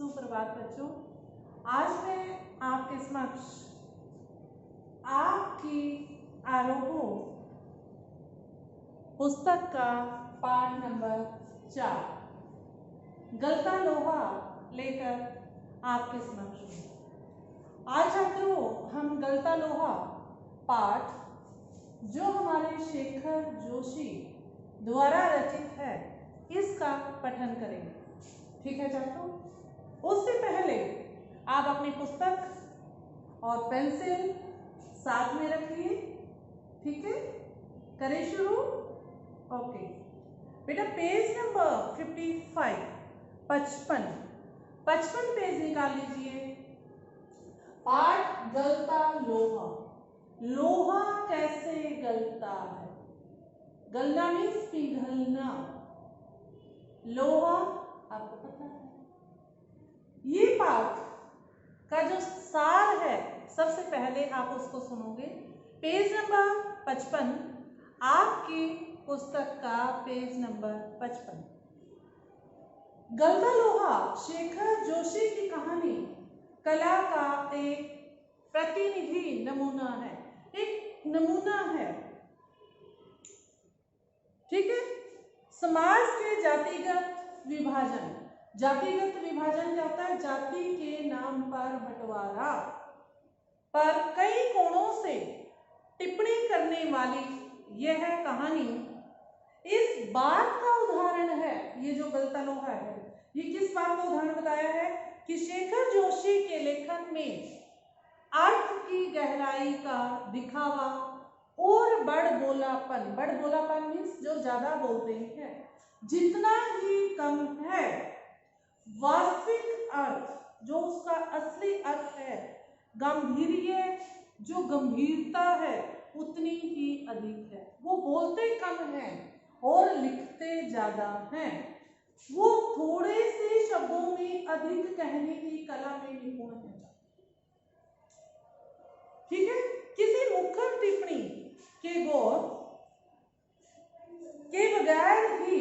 सुप्रभात बच्चों। आज मैं आपके समक्ष आपकी आरोहो पुस्तक का पाठ नंबर 4 गलता लोहा लेकर आपके समक्ष हूँ। आज छात्रों हम गलता लोहा पाठ जो हमारे शेखर जोशी द्वारा रचित है इसका पठन करेंगे। ठीक है छात्रों, उससे पहले आप अपनी पुस्तक और पेंसिल साथ में रखिए। ठीक है, करें शुरू। ओके बेटा, पेज नंबर 55 पेज निकाल लीजिए। पाठ गलता लोहा। लोहा कैसे गलता है? गलना मीन्स पिघलना। लोहा आपको पता है। ये पाठ का जो सार है सबसे पहले आप उसको सुनोगे। पेज नंबर 55, आपकी पुस्तक का पेज नंबर 55। गलता लोहा शेखर जोशी की कहानी कला का एक प्रतिनिधि नमूना है, एक नमूना है। ठीक है, समाज के जातिगत विभाजन। जातिगत विभाजन क्या होता है? जाति के नाम पर बंटवारा पर कई कोणों से टिप्पणी करने वाली यह कहानी इस बात का उदाहरण है। ये जो गलता लोहा है, ये किस बात का उदाहरण बताया है कि शेखर जोशी के लेखन में अर्थ की गहराई का दिखावा और बड़बोलापन मीन्स जो ज्यादा बोलते हैं जितना ही कम है, वास्तविक अर्थ जो उसका असली अर्थ है, गंभीर्य जो गंभीरता है उतनी ही अधिक है। वो बोलते कम हैं और लिखते ज्यादा हैं। वो थोड़े से शब्दों में अधिक कहने की कला में निपुण है। ठीक है, किसी मुखर टिप्पणी के गौर के बगैर ही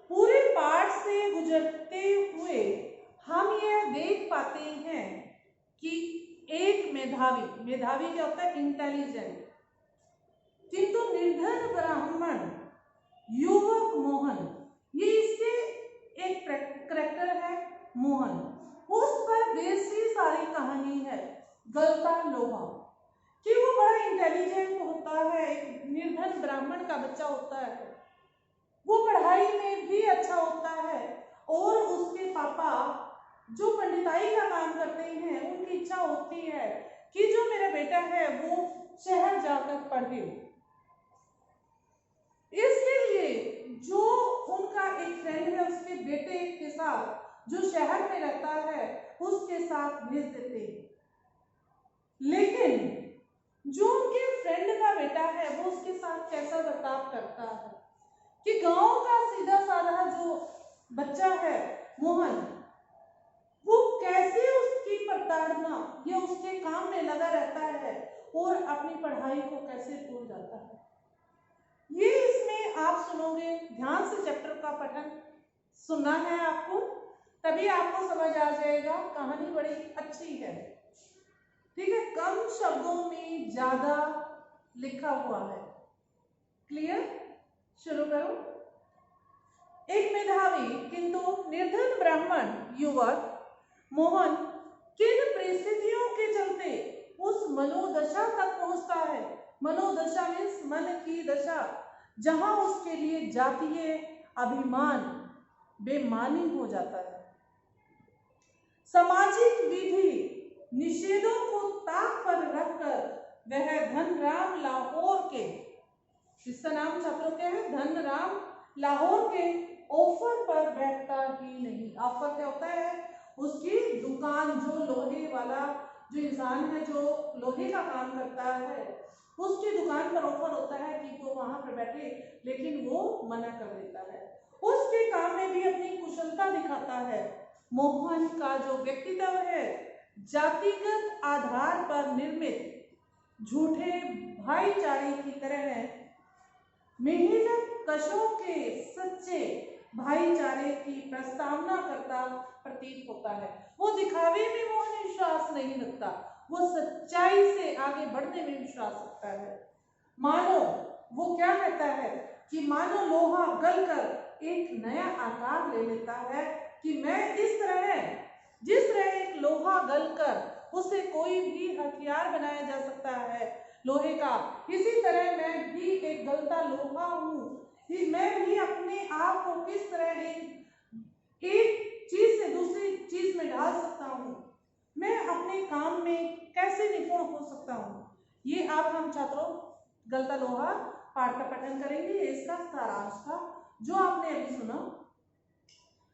पूरे पाठ से गुजरते हुए हम यह देख पाते हैं कि एक मेधावी क्या होता है? इंटेलिजेंट किंतु निर्धन ब्राह्मण युवक मोहन, ये इसके एक करैक्टर है मोहन, उस पर बेसी सारी कहानी है गलता लोहा कि वो बड़ा इंटेलिजेंट होता है, एक निर्धन ब्राह्मण का बच्चा होता है, वो पढ़ाई में भी अच्छा होता है और उसके पापा जो पंडिताई का काम करते हैं उनकी इच्छा होती है कि जो मेरा बेटा है वो शहर जाकर पढ़े। इसके लिए जो उनका एक फ्रेंड है उसके बेटे के साथ जो शहर में रहता है उसके साथ भेज देते हैं। लेकिन जो उनके फ्रेंड का बेटा है वो उसके साथ कैसा बर्ताव करता है कि गांव का सीधा साधा जो बच्चा है मोहन, वो कैसे उसकी प्रताड़ना या उसके काम में लगा रहता है और अपनी पढ़ाई को कैसे भूल जाता है। ये इसमें आप सुनोगे, ध्यान से चैप्टर का पठन सुनना है आपको, तभी आपको समझ आ जाएगा। कहानी बड़ी अच्छी है। ठीक है, कम शब्दों में ज्यादा लिखा हुआ है। क्लियर? शुरू करो। एक मेधावी किंतु निर्धन ब्राह्मण युवक मोहन किन परिस्थितियों के चलते उस मनोदशा तक पहुंचता है। मनोदशा मीन्स मन की दशा, जहां उसके लिए जातीय अभिमान बेमानी हो जाता है। सामाजिक विधि निषेधों को ताक पर रखकर वह धनराम लाहौर के, जिसका नाम छात्रों क्या है? धनराम लाहौर के ऑफर पर बैठता ही नहीं। ऑफर क्या होता है? उसकी दुकान, जो लोहे वाला जो इंसान है जो लोहे का काम करता है उसकी दुकान पर ऑफर होता है कि वो वहां पर बैठे, लेकिन वो मना कर देता है। उसके काम में भी अपनी कुशलता दिखाता है। मोहन का जो व्यक्तित्व है जातिगत आधार पर निर्मित झूठे भाईचारे की तरह है। मेहनत कशों के सच्चे भाईचारे की प्रस्तावना करता प्रतीत होता है। वो दिखावे में वो विश्वास नहीं रखता, वो सच्चाई से आगे बढ़ने में विश्वास रखता है। मानो वो क्या कहता है कि मानो लोहा गलकर एक नया आकार ले लेता है, कि मैं इस तरह, जिस तरह एक लोहा गलकर उसे कोई भी हथियार बनाया जा सकता है लोहे का, इसी तरह मैं भी एक गलता लोहा हूँ, कि मैं भी अपने आप को किस तरह एक चीज से दूसरी चीज में ढाल सकता हूँ, मैं अपने काम में कैसे निपुण हो सकता हूँ। ये आप हम छात्रों गलता लोहा पाठ का पठन करेंगे। इसका सारांश था जो आपने अभी सुना।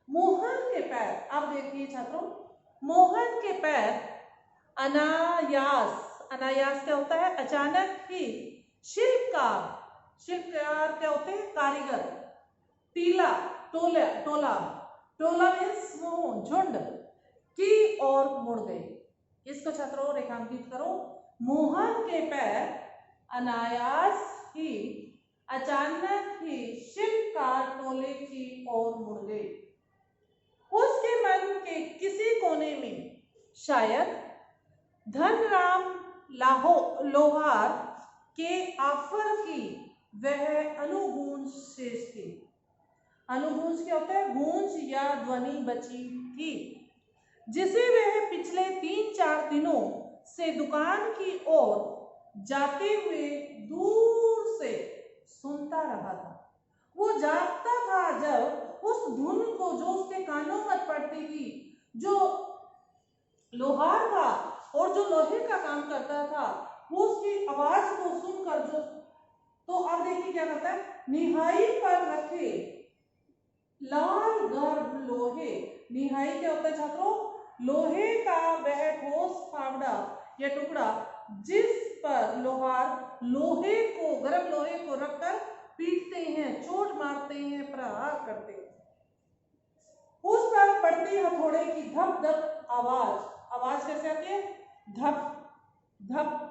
मोहन के पैर, आप देखिए छात्रों, मोहन के पैर अनायास, अनायास क्या होता है, अचानक ही, शिल्पकार, शिल्पकार क्या होते हैं, कारीगर, टीला, टोला, टोला, टोला मीन्स समूह, झुंड की ओर मुड़ गए। इसको छात्रों रेखांकित करो। मोहन के पैर अनायास ही, अचानक ही शिल्पकार टोले की ओर मुड़ गए। उसके मन के किसी कोने में शायद धनराम लोहार के ऑफर की वह अनुगूंज शेष थी। अनुगूंज क्या होता है, गूंज या ध्वनि बची थी, जिसे वह पिछले 3-4 दिनों से दुकान की ओर जाते हुए दूर से सुनता रहा था। वो जागता था जब उस धुन को जो उसके कानों में पड़ती थी, जो लोहार था और जो लोहे का काम करता था, वो उसकी आवाज को सुनकर जो, तो आप देखिए क्या करता है, निहाई पर रखे लाल गर्भ लोहे, निहाई क्या होता है छात्रों, लोहे का वह ठोस फावड़ा या टुकड़ा जिस पर लोहार लोहे को, गर्म लोहे को रखकर पीटते हैं, चोट मारते हैं, प्रहार करते हैं। उस पर पड़ती हथौड़े की धप धप आवाज, आवाज कैसे आती है, धप धप,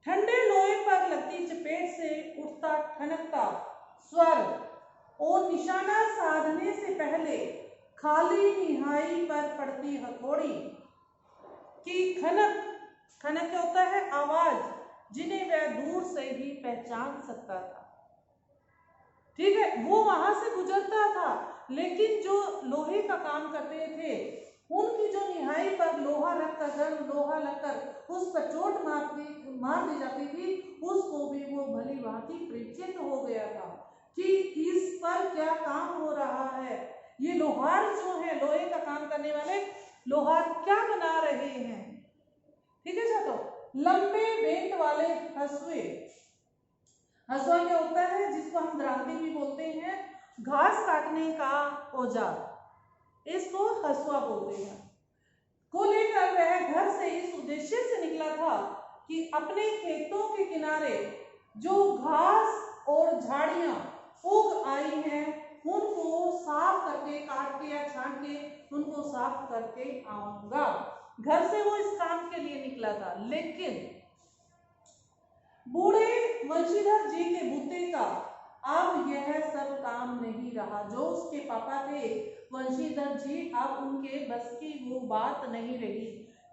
ठंडे लोहे पर लगती चपेट से उठता ठनकता स्वर और निशाना साधने से पहले खाली निहाई पर पड़ती हथौड़ी की खनक, खनक क्या होता है, आवाज, जिन्हें वह दूर से ही पहचान सकता था। ठीक है, वो वहां से गुजरता था, लेकिन जो लोहे का काम करते थे उनकी जो निहाई पर लोहा रखकर, गर्म लोहा लगकर उस पर चोट मार दी जाती थी, उसको भी वो भली भांति परिचित हो गया था कि इस पर क्या काम हो रहा है। ये लोहार जो है, लोहे का काम करने वाले लोहार क्या बना रहे हैं। ठीक है छात्रों, लंबे बेंट वाले हंसुए, हंसुआ क्या होता है, जिसको हम दरांती भी बोलते हैं, घास काटने का औजार, इसको हंसुआ बोलते हैं, को लेकर वह घर से इस उद्देश्य से निकला था कि अपने खेतों के किनारे जो घास और झाड़ियां उग आई हैं उनको साफ करके, काट के या छांट के उनको साफ करके आऊंगा। घर से वो इस काम के लिए निकला था, लेकिन बूढ़े वंशीधर जी के बूते का अब यह सब काम नहीं रहा। जो उसके पापा थे वंशीधर जी, अब उनके बस की वो बात नहीं रही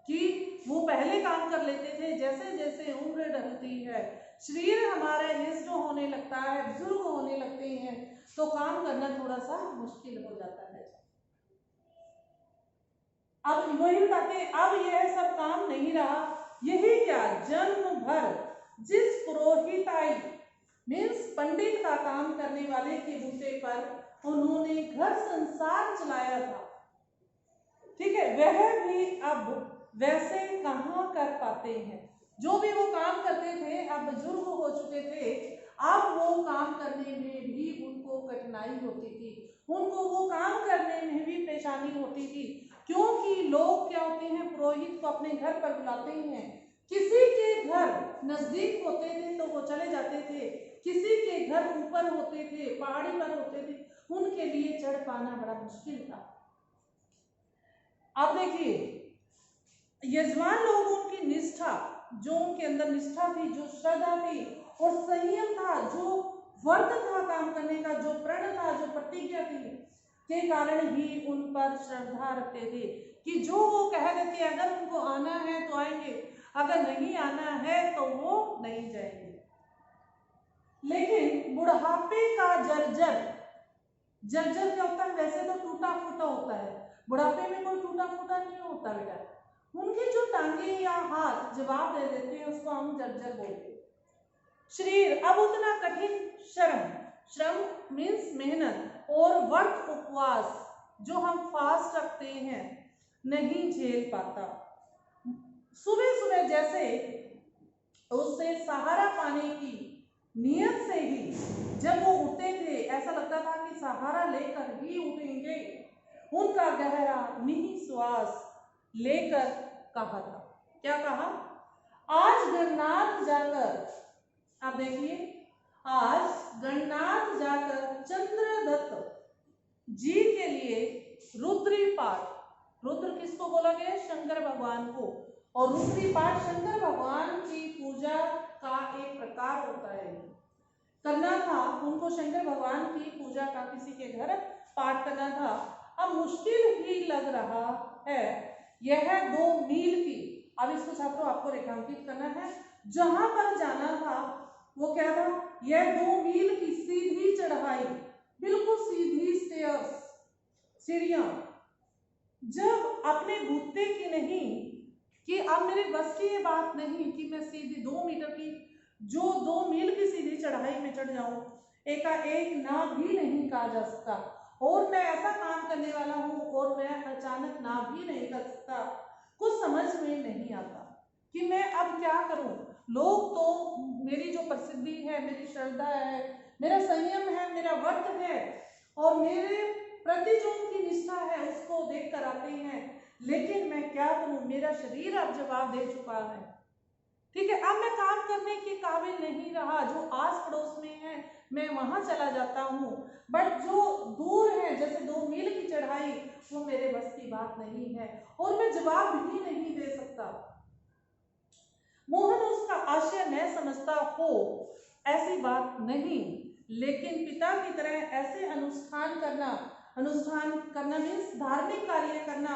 कि वो पहले काम कर लेते थे, जैसे जैसे उम्र ढलती है, शरीर हमारा निष्ठ होने लगता है, बुजुर्ग होने लगते हैं, तो काम करना थोड़ा सा मुश्किल हो जाता है। अब वही बताते हैं, अब यह सब काम नहीं रहा। यही क्या, जन्म भर जिस पुरोहिताई मीन्स पंडित का काम करने वाले के बूते पर उन्होंने घर संसार चलाया था, ठीक है, वह भी अब वैसे कहाँ कर पाते हैं। जो भी वो काम करते थे, अब बुजुर्ग हो चुके थे, अब वो काम करने में भी उनको कठिनाई होती थी, उनको वो काम करने में भी परेशानी होती थी, क्योंकि लोग क्या होते हैं, पुरोहित को अपने घर पर बुलाते हैं, किसी के घर नजदीक होते थे तो वो चले जाते थे, किसी के घर ऊपर होते थे, पहाड़ी पर होते थे, उनके लिए चढ़ पाना बड़ा मुश्किल था। अब देखिए, यजमान लोग उनकी निष्ठा, जो उनके अंदर निष्ठा थी, जो श्रद्धा थी और संयम था, जो व्रत था काम करने का, जो प्रण था, जो प्रतिज्ञा थी, के कारण ही उन पर श्रद्धा रखते थे कि जो वो कह देते अगर उनको आना है तो आएंगे, अगर नहीं आना है तो वो नहीं जाएंगे। लेकिन बुढ़ापे का जर्जर क्या होता है? वैसे तो टूटा फूटा होता है, बुढ़ापे में कोई टूटा फूटा नहीं होता बेटा। उनकी जो टांगे या हाथ जवाब दे देते हैं उसको हम जर्जर बोलते हैं। शरीर अब उतना कठिन श्रम मीन्स मेहनत और व्रत उपवास जो हम फास्ट रखते हैं नहीं झेल पाता। सुबह सुबह जैसे उससे सहारा पाने की नियत से ही जब वो उठते थे ऐसा लगता था कि सहारा लेकर ही उठेंगे। उनका गहरा निश्वास लेकर कहा था, क्या कहा? आज गणनाथ जाकर, आप देखिए, आज गणनाथ जाकर चंद्रदत्त जी के लिए रुद्री पाठ, रुद्र किसको बोला गया? शंकर भगवान को, और रुद्री पाठ शंकर भगवान की पूजा का एक प्रकार होता है, करना था उनको। शंकर भगवान की पूजा का किसी के घर पाठ करना था। अब मुश्किल ही लग रहा है, यह 2 मील की, अब इसको छात्रों आपको रेखांकित करना है, जहां पर जाना था वो क्या था? यह 2 मील की सीधी चढ़ाई, बिल्कुल सीधी स्टेयर्स, सीढ़ियां। जब अपने भूतते की नहीं कि अब मेरे बस की ये बात नहीं कि मैं सीधी 2 मीटर की, जो 2 मील की सीधी चढ़ाई में चढ़ जाऊं, एकाएक ना भी नहीं कहा जा सकता। और मैं ऐसा काम करने वाला हूं और मैं अचानक ना भी नहीं कर सकता। कुछ समझ में नहीं आता कि मैं अब क्या करूं। लोग तो मेरी जो प्रसिद्धि है, मेरी श्रद्धा है, मेरा संयम है, मेरा व्रत है और मेरे प्रति जो उनकी निष्ठा है उसको देख कर आते हैं, लेकिन मैं क्या करूं? मेरा शरीर अब जवाब दे चुका है। ठीक है, अब मैं काम करने के काबिल नहीं रहा। जो आस पड़ोस में है मैं वहां चला जाता हूँ, बट जो दूर है जैसे 2 मील की चढ़ाई, वो मेरे बस की बात नहीं है और मैं जवाब भी नहीं दे सकता। मोहन उसका आशय न समझता हो, ऐसी बात नहीं, लेकिन पिता की तरह ऐसे अनुष्ठान करना मीन्स धार्मिक कार्य करना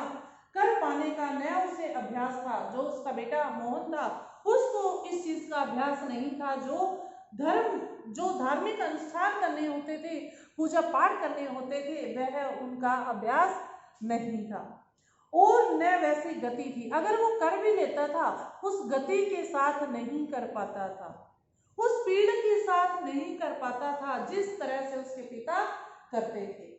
कर पाने का नया उसे अभ्यास था। जो उसका बेटा मोहन था उसको इस चीज का अभ्यास नहीं था। जो धार्मिक अनुष्ठान करने होते थे, पूजा पाठ करने होते थे, वह उनका अभ्यास नहीं था और न वैसी गति थी। अगर वो कर भी लेता था उस गति के साथ नहीं कर पाता था, उस स्पीड के साथ नहीं कर पाता था जिस तरह से उसके पिता करते थे।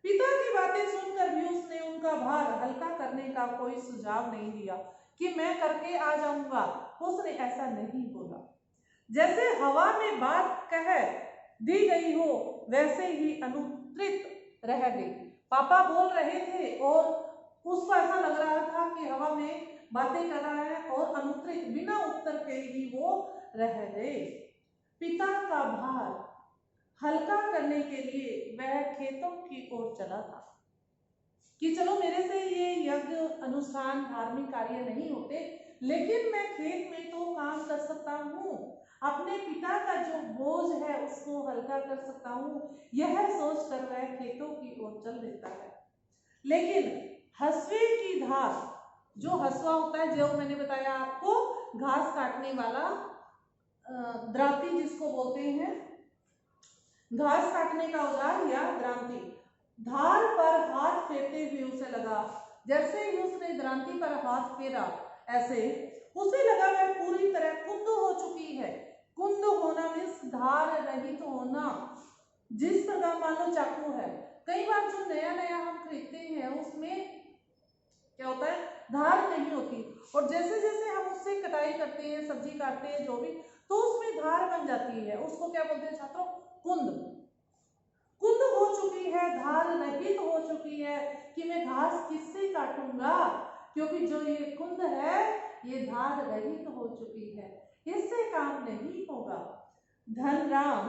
पिता की बातें सुनकर भी उसने उनका भार हल्का करने का कोई सुझाव नहीं दिया कि मैं करके आ जाऊंगा। उसने ऐसा नहीं बोला। जैसे हवा में बात कह दी गई हो वैसे ही अनुत्तरित रह गई। पापा बोल रहे थे और उसको ऐसा लग रहा था कि हवा में बातें कर रहा है और अनुत्तरित बिना उत्तर के ही वो रह गए। पिता का भार हल्का करने के लिए वह खेतों की ओर चला था कि चलो मेरे से ये यज्ञ अनुष्ठान धार्मिक कार्य नहीं होते, लेकिन मैं खेत में तो काम कर सकता हूँ, अपने पिता का जो बोझ है उसको हल्का कर सकता हूँ। यह सोचकर वह खेतों की ओर चल देता है। लेकिन हसवे की धार, जो हसवा होता है, जो मैंने बताया आपको, घास काटने वाला द्रांति जिसको बोलते हैं, घास काटने का औजार या द्रांति, धार पर हाथ फेरते हुए उसे लगा, जैसे ही उसने द्रांति पर हाथ फेरा ऐसे उसे लगा वह पूरी तरह कुंद हो चुकी है। कुंद होना मीन्स धार रहित होना। जिस प्रकार मान लो चाकू है, कई बार जो नया नया हम खरीदते हैं उसमें क्या होता है, धार नहीं होती, और जैसे जैसे हम उससे कटाई करते हैं, सब्जी काटते हैं, जो भी, तो उसमें धार बन जाती है। उसको क्या बोलते हैं छात्रों? कुंद। कुंद हो चुकी है, धार रहित हो चुकी है कि मैं घास किससे काटूंगा, क्योंकि जो ये कुंद है ये धार रहित हो चुकी है, इससे काम नहीं होगा। धनराम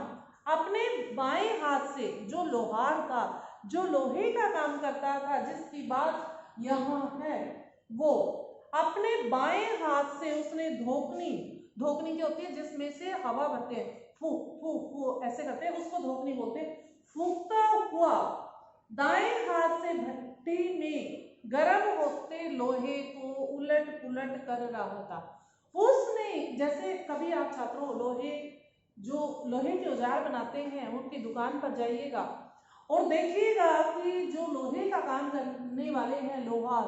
अपने बाएं हाथ से, जो लोहार था, जो लोहे का काम करता था, जिसकी बात यहाँ है, वो अपने बाएं हाथ से उसने धोकनी क्या होती है जिसमें से हवा भरते हैं, फू फू फू ऐसे करते हैं, उसको धोकनी बोलते हैं। फूंकता हुआ दाएं हाथ से भट्टी में गर्म होते लोहे को उलट पुलट कर रहा था। उसने, जैसे कभी आप छात्रों जो लोहे के औजार बनाते हैं उनकी दुकान पर जाइएगा और देखिएगा कि जो लोहे का काम करने वाले हैं लोहार,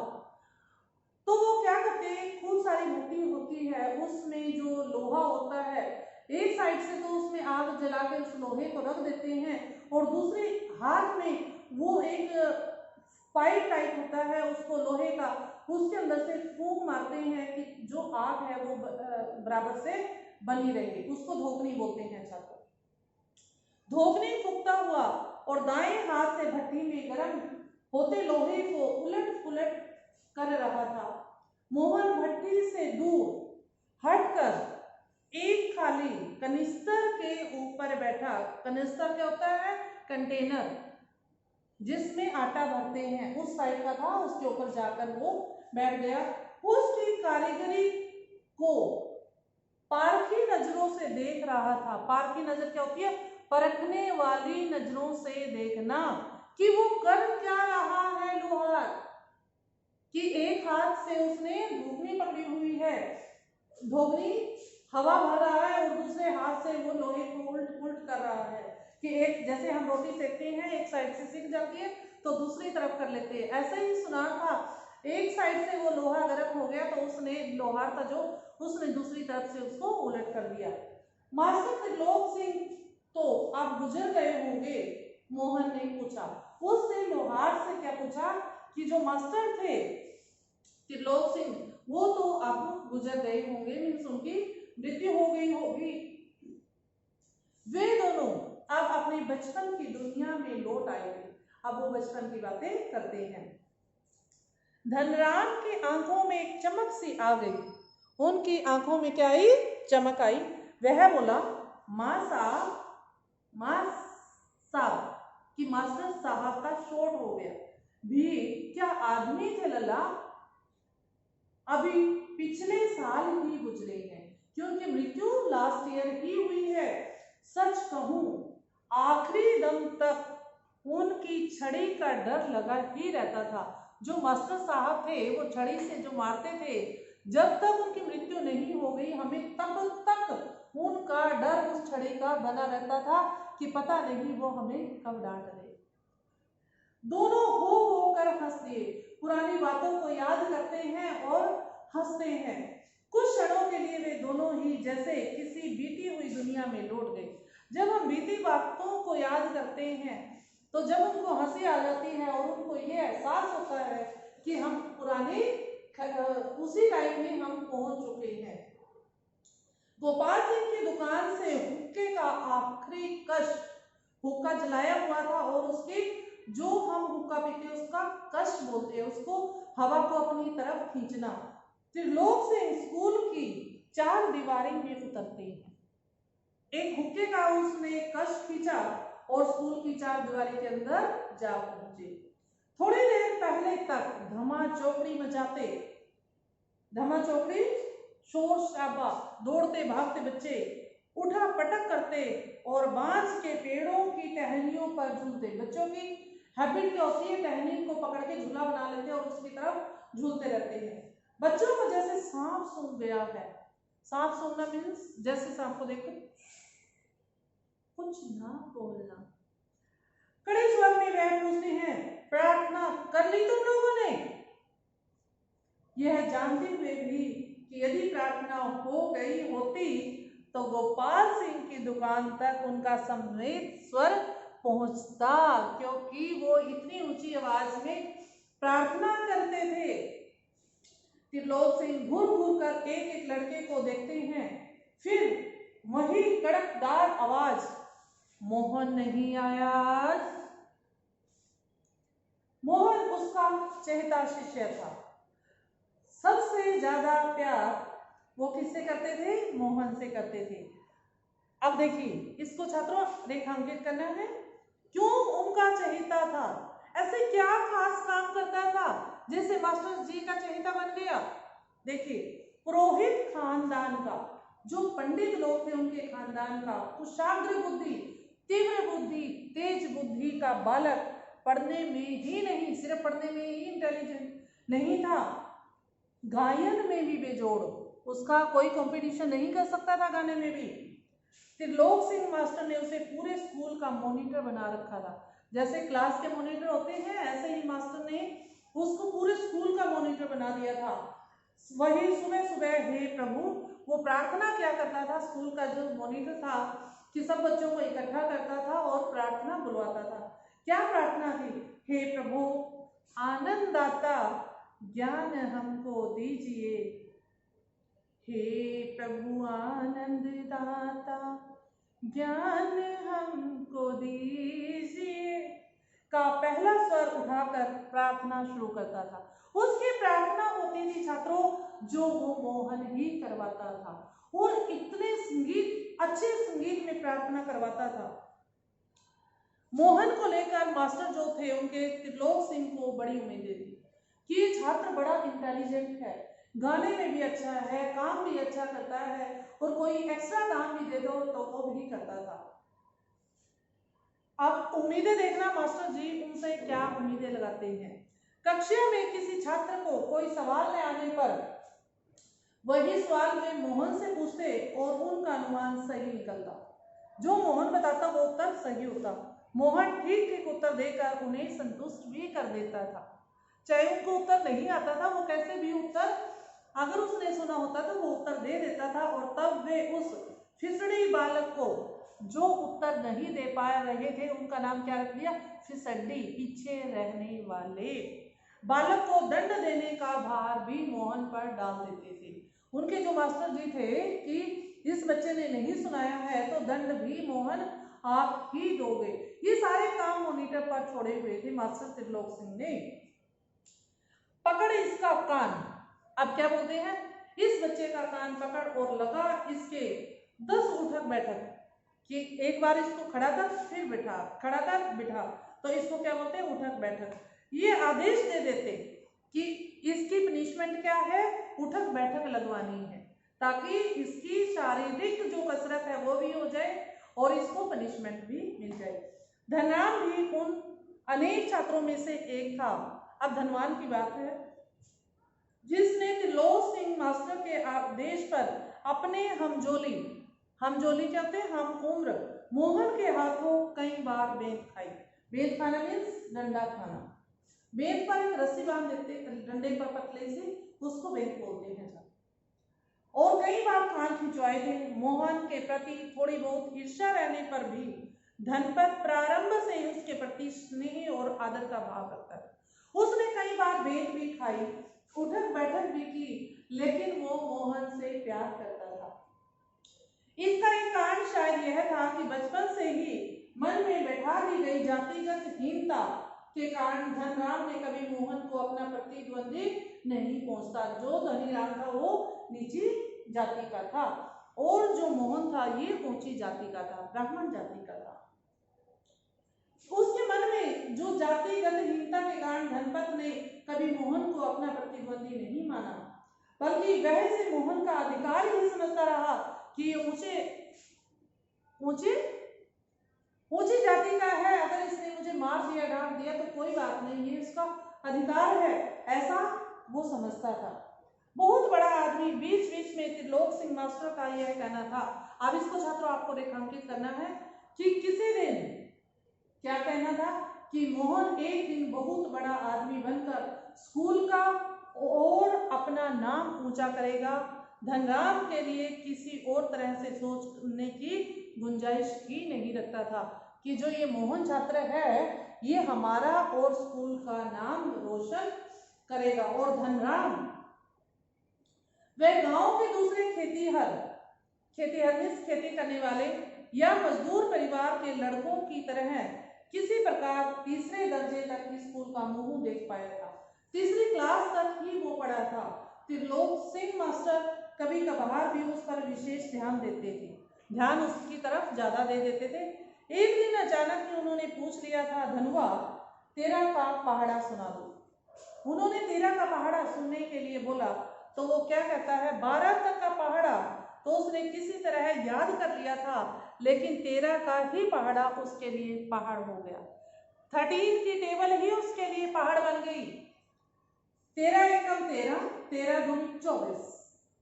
तो वो क्या करते हैं, खूब सारी भट्टी होती है, उसमें जो लोहा होता है एक साइड से तो उसमें आग जला के उस लोहे को रख देते हैं और दूसरे हाथ में वो एक पाइप टाइप होता है उसको लोहे का, उसके अंदर से फूंक मारते हैं कि जो आग है वो बराबर से बनी रहे, उसको धोकनी बोलते हैं छात्रों। धोकनी फूंकता हुआ और दाएं हाथ से भट्टी में गर्म होते लोहे को उलट पुलट कर रहा था। मोहन भट्टी से दूर हटकर एक खाली कनिस्तर के ऊपर बैठा। कनिस्तर क्या होता है, कंटेनर जिसमें आटा भरते हैं, उस साइड का था, उसके ऊपर जाकर वो बैठ गया। उसकी कारीगरी को पारखी नजरों से देख रहा था। पारखी नजर क्या होती है, परखने वाली नजरों से देखना कि वो कर क्या रहा है लोहार, कि एक हाथ से उसने धोकनी पकड़ी हुई है, धोकनी हवा भर रहा है और दूसरे हाथ से वो लोहे को उल्ट पुलट कर रहा है कि एक, जैसे हम रोटी सेकते हैं एक साइड से सिक जाती है तो दूसरी तरफ कर लेते हैं, ऐसे ही सुनार था। एक साइड से वो लोहा गर्म हो गया तो उसने, लोहार था जो, उसने दूसरी तरफ से उसको उलट कर दिया। मास्टर त्रिलोक सिंह तो आप गुजर गए होंगे, मोहन ने पूछा। उसने लोहार से क्या पूछा कि जो मास्टर थे त्रिलोक सिंह वो तो अब गुजर गए होंगे, मीन्स उनकी मृत्यु हो गई होगी। वे दोनों अब अपने बचपन की दुनिया में लौट आए थे। अब वो बचपन की बातें करते हैं। धनराम की आंखों में एक चमक सी आ गई। उनकी आंखों में क्या आई, चमक आई। वह बोला, माँ साहब कि मास्टर साहब का शॉट हो गया। भी क्या आदमी थे लल्ला, अभी पिछले साल ही गुजरे हैं, क्योंकि मृत्यु लास्ट ईयर ही हुई है। सच कहूं आखिरी दम तक उनकी छड़ी का डर लगा ही रहता था। जो मास्टर साहब थे वो छड़ी से जो मारते थे, जब तक उनकी मृत्यु नहीं हो गई हमें तब तक उनका डर उस छड़ी का बना रहता था कि पता नहीं वो हमें कब डांट दे। दोनों हो कर हंस दिए, पुरानी बातों को याद करते हैं और हंसते हैं। कुछ क्षणों के लिए वे दोनों ही जैसे किसी बीती हुई दुनिया में लौट गए। जब हम बीती बातों को याद करते हैं तो जब उनको हंसी आ जाती है और उनको ये एहसास होता है कि हम पुराने उसी टाइम में हम पहुंच चुके हैं। गोपाल सिंह की दुकान से हुक्के का आखिरी कश, हुक्का जलाया हुआ था और उसके जो हम हुक्का पीते उसका कश बोलते हैं, उसको हवा को अपनी तरफ खींचना। त्रिलोक सिंह स्कूल की चार दीवारी में उतरते हैं। एक हुक्के का उसने कश खींचा और स्कूल की चार दीवारी के अंदर जा पहुंचे। थोड़ी देर पहले तक धमा चौकड़ी मचाते, धमा चौकड़ी शोर शराबा, दौड़ते भागते बच्चे, उठा पटक करते और बांस के पेड़ों की टहनियों पर झूलते। बच्चों की हैबिट क्या होती है, टहनी को पकड़ के झूला बना लेते हैं और उसकी तरफ झूलते रहते हैं। बच्चों को जैसे सांप सूंघ गया है। सांप सूंघना मीन्स जैसे सांप को देखो कुछ ना बोलना। कड़े स्वर में वह पूछते हैं, प्रार्थना कर ली तुम लोगों ने? यह जानते हुए भी कि यदि प्रार्थना हो गई होती तो गोपाल सिंह की दुकान तक उनका सम्मिलित स्वर पहुंचता, क्योंकि वो इतनी ऊंची आवाज में प्रार्थना करते थे। त्रिलोक सिंह घूर घूर कर एक एक लड़के को देखते हैं, फिर वही कड़कदार आवाज, मोहन नहीं आया आज। मोहन उसका चहेता शिष्य था। सबसे ज्यादा प्यार वो किससे करते थे? मोहन से करते थे। अब देखिए, इसको छात्रों रेखांकित करना है। क्यों उनका चहेता था? ऐसे क्या खास काम करता था जिससे मास्टर जी का चहेता बन गया? देखिए, पुरोहित खानदान का, जो पंडित लोग थे उनके खानदान का कुशाग्र बुद्धि, तीव्र बुद्धि, तेज बुद्धि का बालक पढ़ने में ही नहीं, सिर्फ पढ़ने में ही इंटेलिजेंट नहीं था, गायन में भी बेजोड़, उसका कोई कंपटीशन नहीं कर सकता था गाने में भी। त्रिलोक सिंह मास्टर ने उसे पूरे स्कूल का मॉनिटर बना रखा था। जैसे क्लास के मॉनिटर होते हैं, ऐसे ही मास्टर ने उसको पूरे स्कूल का मॉनिटर बना दिया था। वही सुबह सुबह हे प्रभु, वो प्रार्थना क्या करता था, स्कूल का जो मॉनिटर था, कि सब बच्चों को इकट्ठा करता था और प्रार्थना बुलवाता था। क्या प्रार्थना थी? हे प्रभु आनंददाता ज्ञान हमको दीजिए, हे प्रभु आनंददाता ज्ञान हमको दीजिए का पहला स्वर उठाकर प्रार्थना शुरू करता था। उसकी प्रार्थना होती थी छात्रों, जो वो मोहन ही करवाता था, और इतने संगीत, अच्छे संगीत में प्रार्थना करवाता था। मोहन को लेकर मास्टर जो थे उनके त्रिलोक सिंह को बड़ी उम्मीदें थी कि ये छात्र बड़ा इंटेलिजेंट है, गाने में भी अच्छा है, काम भी अच्छा करता है, और कोई एक्स्ट्रा काम भी दे दो तो वो भी करता था। अब उम्मीदें देखना मास्टर जी उनसे क्या उम्मीदें लगाते हैं। कक्षा में किसी छात्र को कोई सवाल न आने पर वही सवाल वे मोहन से पूछते और उनका अनुमान सही निकलता। जो मोहन बताता वो उत्तर सही होता। मोहन ठीक ठीक उत्तर देकर उन्हें संतुष्ट भी कर देता था। चाहे उनको उत्तर नहीं आता था, वो कैसे भी उत्तर, अगर उसने सुना होता तो वो उत्तर दे देता था, और तब वे उस फिसड़ी बालक को जो उत्तर नहीं दे पा रहे थे उनका नाम क्या रख दिया? फिसड्डी, पीछे रहने वाले। बालक को दंड देने का भार भी मोहन पर डाल देते थे। उनके जो मास्टर जी थे कि इस बच्चे ने नहीं सुनाया है तो दंड भी मोहन आप ही दोगे। ये सारे काम मॉनिटर पर छोड़े हुए थे मास्टर त्रिलोक सिंह ने। पकड़ इसका कान, अब क्या बोलते हैं, इस बच्चे का कान पकड़ और लगा इसके 10 उठक बैठक, कि एक बार इसको खड़ा कर फिर बिठा, खड़ा कर बिठा, तो इसको क्या बोलते हैं? उठक बैठक। ये आदेश दे देते कि इसकी पनिशमेंट क्या है? उठक बैठक लगवानी है, ताकि इसकी शारीरिक जो कसरत है वो भी हो जाए और इसको पनिशमेंट भी मिल जाए। धनराम भी उन अनेक छात्रों में से एक था। अब धनवान की बात है, जिसने त्रिलोक सिंह मास्टर के आदेश पर अपने हमजोली क्या होते हैं? हम उम्र मोहन के हाथों कई बार बेंत खाई। बेंत खाना मीन्स डंडा खाना। बेंत पर एक रस्सी बांध देते डंडे पर पतले से, उसको बेंत बोलते हैं। और कई बार कान खिंचवाए थे। मोहन के प्रति थोड़ी बहुत ईर्ष्या रहने पर भी धनपत प्रारंभ से उसके प्रति स्नेह और आदर का भाव रखता था। उसने कई बार बेंत भी खाई, उठक बैठक भी की, लेकिन वो मोहन से प्यार करता था। इसका एक कारण शायद यह था कि बचपन से ही मन में बैठा दी गई जातिगत हीनता के कारण धनराम ने कभी मोहन को अपना प्रतिद्वंदी नहीं पहुंचता। जो धनीराम था वो नीची जाति का था, और जो मोहन था ये ऊंची जाति का था, ब्राह्मण जाति का था। उसके मन में जो जातिगत हीनता के कारण धनपत ने कभी मोहन को अपना प्रतिद्वंदी नहीं माना, बल्कि वह से मोहन का अधिकार ही समझता रहा कि ऊंची जाति का है, अगर इसने मुझे मार दिया, डांट दिया तो कोई बात नहीं, ये इसका अधिकार है, ऐसा वो समझता था। बहुत बड़ा आदमी, बीच बीच में त्रिलोक सिंह मास्टर का यह कहना था। अब इसको छात्रों आपको रेखांकित करना है कि किसी दिन क्या कहना था कि मोहन एक दिन बहुत बड़ा आदमी बनकर स्कूल का और अपना नाम ऊंचा करेगा। धनराम के लिए किसी और तरह से सोचने की गुंजाइश ही नहीं रखता था कि जो ये मोहन छात्र है ये हमारा और स्कूल का नाम रोशन करेगा। और धनराम वह गांव के दूसरे खेतीहर खेती करने वाले या मजदूर परिवार के लड़कों की तरह किसी प्रकार तीसरे दर्जे तक स्कूल का मुंह देख पाया था। तीसरी क्लास तक ही वो पढ़ा था। त्रिलोक सिंह मास्टर कभी कभार भी उस पर विशेष ध्यान देते थे, ध्यान उसकी तरफ ज्यादा दे देते थे। एक दिन अचानक ही उन्होंने पूछ लिया था, धनुआ तेरा का पहाड़ा सुना दो। उन्होंने तेरा का पहाड़ा सुनने के लिए बोला तो वो क्या कहता है, 12 तक का पहाड़ा तो उसने किसी तरह याद कर लिया था, लेकिन 13 का ही पहाड़ा उसके लिए पहाड़ हो गया। 13 की टेबल ही उसके लिए पहाड़ बन गई। 13 एकम 13, 13 दूनी 24।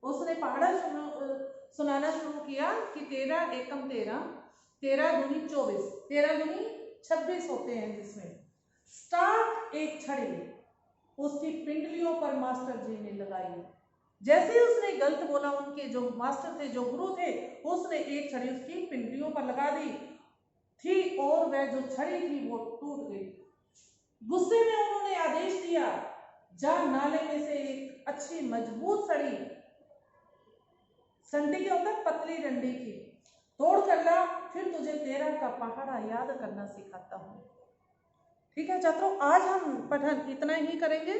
उसने पहाड़ा सुनाना शुरू किया कि 13 एकम 13, 13 दूनी 24, 13 दूनी 26 होते हैं, जिसमें स्टार्ट एक छड़ी उसकी पिंडलियों पर मास्टर जी ने लगाई। जैसे ही उसने गलत बोला, उनके जो मास्टर थे, जो गुरु थे, उसने एक छड़ी उसकी पिंडलियों पर लगा दी थी और वह जो छड़ी थी वो टूट गई। गुस्से में उन्होंने आदेश दिया, जा नाले में से एक अच्छी मजबूत सड़ी, संडी के होता है पतली डंडी की, तोड़ कर ला, फिर तुझे 13 का पहाड़ा याद करना सिखाता हूँ। ठीक है छात्रों, आज हम पठन इतना ही करेंगे।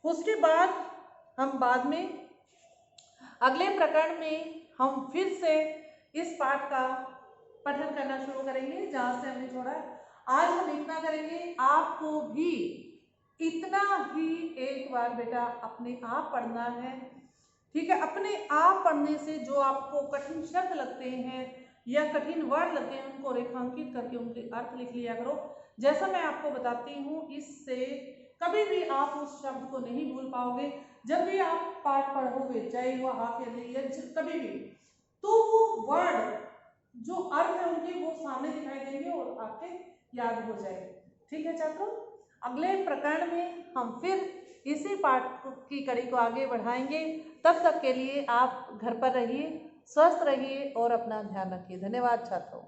उसके बाद हम बाद में अगले प्रकरण में हम फिर से इस पाठ का पठन करना शुरू करेंगे जहाँ से हमने छोड़ा है। आज हम इतना करेंगे, आपको भी इतना ही एक बार बेटा अपने आप पढ़ना है। ठीक है, अपने आप पढ़ने से जो आपको कठिन शब्द लगते हैं या कठिन वर्ड लगते हैं, उनको रेखांकित करके उनके अर्थ लिख लिया करो। जैसा मैं आपको बताती हूँ, इससे कभी भी आप उस शब्द को नहीं भूल पाओगे। जब भी आप पाठ पढ़ोगे, चाहे वो हाफ ईयरली या कभी भी, तो वो वर्ड जो अर्थ है उनके वो सामने दिखाई देंगे और आपके याद हो जाएंगे। ठीक है छात्रों, अगले प्रकरण में हम फिर इसी पाठ की कड़ी को आगे बढ़ाएंगे। तब तक के लिए आप घर पर रहिए, स्वस्थ रहिए और अपना ध्यान रखिए। धन्यवाद छात्रों।